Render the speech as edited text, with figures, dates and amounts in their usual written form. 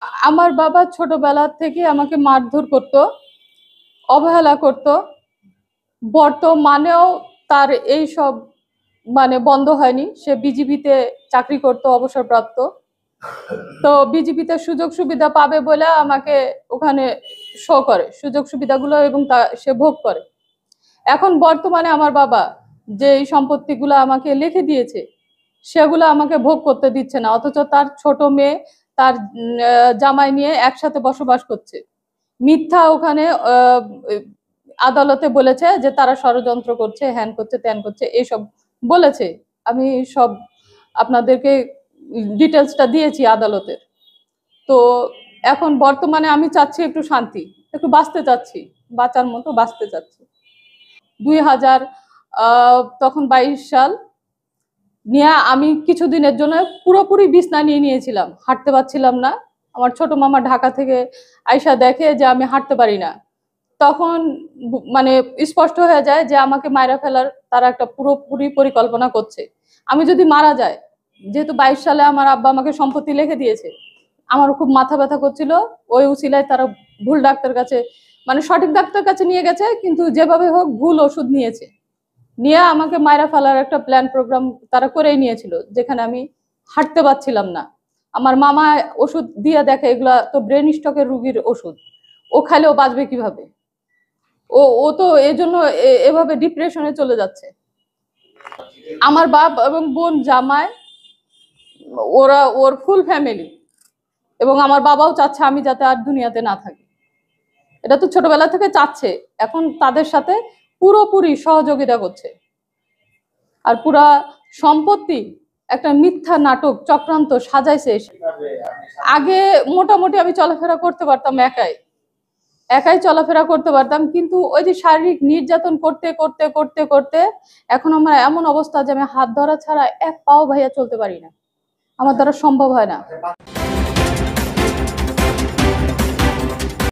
আমার বাবা ছোটবেলা থেকে আমাকে মারধর করত, অবহেলা করত। বর্তমানেও তার এই সব বন্ধ হয়নি। সে বিজিবিতে চাকরি করত, অবসরপ্রাপ্ত। তো বিজিবিতে সুযোগ সুবিধা পাবে বলে আমাকে ওখানে শো করে সুযোগ সুবিধাগুলো, এবং তা সে ভোগ করে। এখন বর্তমানে আমার বাবা যে সম্পত্তিগুলো আমাকে লিখে দিয়েছে সেগুলো আমাকে ভোগ করতে দিচ্ছে না, অথচ তার ছোট মেয়ে তার জামাই নিয়ে একসাথে বসবাস করছে। মিথ্যা ওখানে আদালতে বলেছে যে তারা ষড়যন্ত্র করছে, হ্যান করছে, ত্যান করছে, এইসব বলেছে। আমি সব আপনাদেরকে ডিটেলসটা দিয়েছি আদালতের। তো এখন বর্তমানে আমি চাচ্ছি একটু শান্তি, একটু বাঁচতে চাচ্ছি, বাঁচার মতো বাঁচতে চাচ্ছি। 2000 তখন 22 সাল নিয়ে আমি কিছুদিনের জন্য পুরোপুরি বিছনা নিয়ে নিয়েছিলাম, হাঁটতে পারছিলাম না। আমার ছোট মামা ঢাকা থেকে আয়সা দেখে যে আমি হাঁটতে পারি না। তখন স্পষ্ট হয়ে যায় যে আমাকে মাইরা ফেলার তারা একটা পুরোপুরি পরিকল্পনা করছে। আমি যদি মারা যায়, যেহেতু 22 সালে আমার আব্বা আমাকে সম্পত্তি লিখে দিয়েছে, আমার খুব মাথা ব্যথা করছিল। ওই উসিলায় তারা ভুল ডাক্তার কাছে, সঠিক ডাক্তার কাছে নিয়ে গেছে, কিন্তু যেভাবে হোক ভুল ওষুধ নিয়েছে, নিয়ে আমাকে মাইরা ফেলার একটা প্ল্যান প্রোগ্রাম তারা করেই নিয়েছিল, যেখানে আমি হাঁটতে পারছিলাম না। আমার মামা ওষুধ দিয়ে দেখে এগুলা তো ব্রেন স্ট্রোকের রুগীর ওষুধ, ও খাইলেও বাঁচবে কিভাবে, ও ও তো এই জন্য এভাবে ডিপ্রেশনে চলে যাচ্ছে। আমার বাপ এবং বোন, জামাই, ওর ফুল ফ্যামিলি, এবং আমার বাবাও চাচ্ছে আমি যাতে আর দুনিয়াতে না থাকি। এটা তো ছোটবেলা থেকে চাচ্ছে, এখন তাদের সাথে পুরোপুরি সহযোগিতা করছে। আর পুরা সম্পত্তি একটা মিথ্যা নাটক চক্রান্ত সাজাইছে। আগে মোটামুটি আমি চলাফেরা করতে পারতাম, একাই চলাফেরা করতে পারতাম, কিন্তু ওই যে শারীরিক নির্যাতন করতে করতে করতে করতে এখন আমার এমন অবস্থা যে আমি হাত ধরা ছাড়া এক পাও ভাইয়া চলতে পারি না, আমার দ্বারা সম্ভব হয় না।